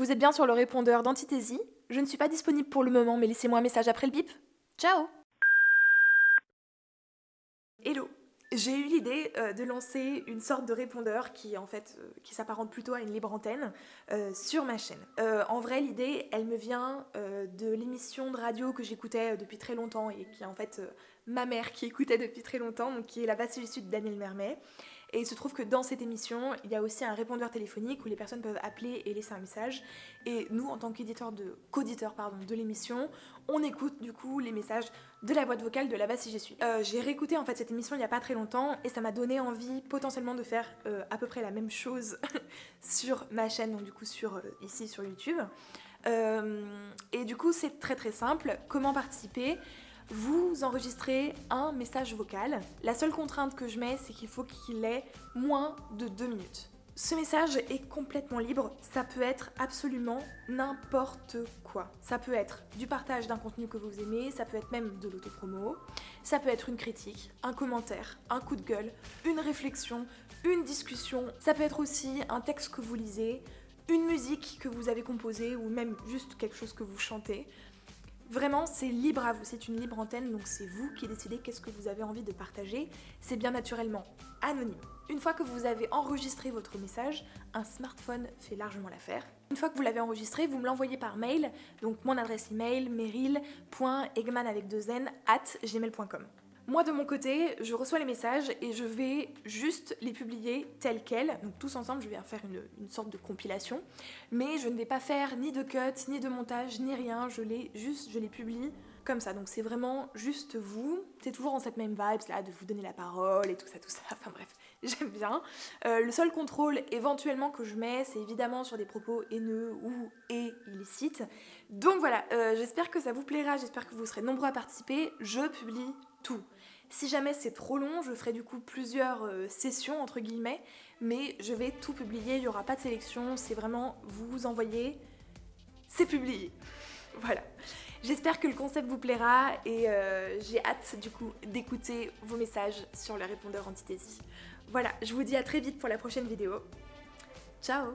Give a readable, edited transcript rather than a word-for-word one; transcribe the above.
Vous êtes bien sur le répondeur d'Antithésie. Je ne suis pas disponible pour le moment, mais laissez-moi un message après le bip. Ciao! Hello! J'ai eu l'idée de lancer une sorte de répondeur qui qui s'apparente plutôt à une libre antenne sur ma chaîne. En vrai, l'idée, elle me vient de l'émission de radio que j'écoutais depuis très longtemps et qui est en fait ma mère qui écoutait depuis très longtemps, donc qui est La Bastille du Sud de Daniel Mermet. Et il se trouve que dans cette émission, il y a aussi un répondeur téléphonique où les personnes peuvent appeler et laisser un message. Et nous, en tant qu'auditeurs de l'émission, on écoute du coup les messages de la boîte vocale de Là-bas si j'y suis. J'ai réécouté en fait cette émission il n'y a pas très longtemps et ça m'a donné envie potentiellement de faire à peu près la même chose sur ma chaîne, donc du coup ici sur YouTube. Et du coup c'est très très simple. Comment participer ? Vous enregistrez un message vocal. La seule contrainte que je mets, c'est qu'il faut qu'il ait moins de 2 minutes. Ce message est complètement libre, ça peut être absolument n'importe quoi. Ça peut être du partage d'un contenu que vous aimez, ça peut être même de l'autopromo, ça peut être une critique, un commentaire, un coup de gueule, une réflexion, une discussion, ça peut être aussi un texte que vous lisez, une musique que vous avez composée ou même juste quelque chose que vous chantez. Vraiment, c'est libre à vous, c'est une libre antenne, donc c'est vous qui décidez qu'est-ce que vous avez envie de partager. C'est bien naturellement anonyme. Une fois que vous avez enregistré votre message, un smartphone fait largement l'affaire. Une fois que vous l'avez enregistré, vous me l'envoyez par mail, donc mon adresse email meryl.egman@gmail.com. Moi de mon côté, je reçois les messages et je vais juste les publier tels quels. Donc tous ensemble, je vais faire une sorte de compilation. Mais je ne vais pas faire ni de cut, ni de montage, ni rien. Je les publie comme ça. Donc c'est vraiment juste vous. C'est toujours en cette même vibe là, de vous donner la parole et tout ça. Enfin bref, j'aime bien. Le seul contrôle éventuellement que je mets, c'est évidemment sur des propos haineux ou illicites. Donc voilà, j'espère que ça vous plaira, j'espère que vous serez nombreux à participer. Je publie tout. Si jamais c'est trop long, je ferai du coup plusieurs sessions entre guillemets, mais je vais tout publier, il n'y aura pas de sélection, c'est vraiment vous envoyez, c'est publié. Voilà. J'espère que le concept vous plaira et j'ai hâte du coup d'écouter vos messages sur le répondeur Antithésie. Voilà, je vous dis à très vite pour la prochaine vidéo. Ciao!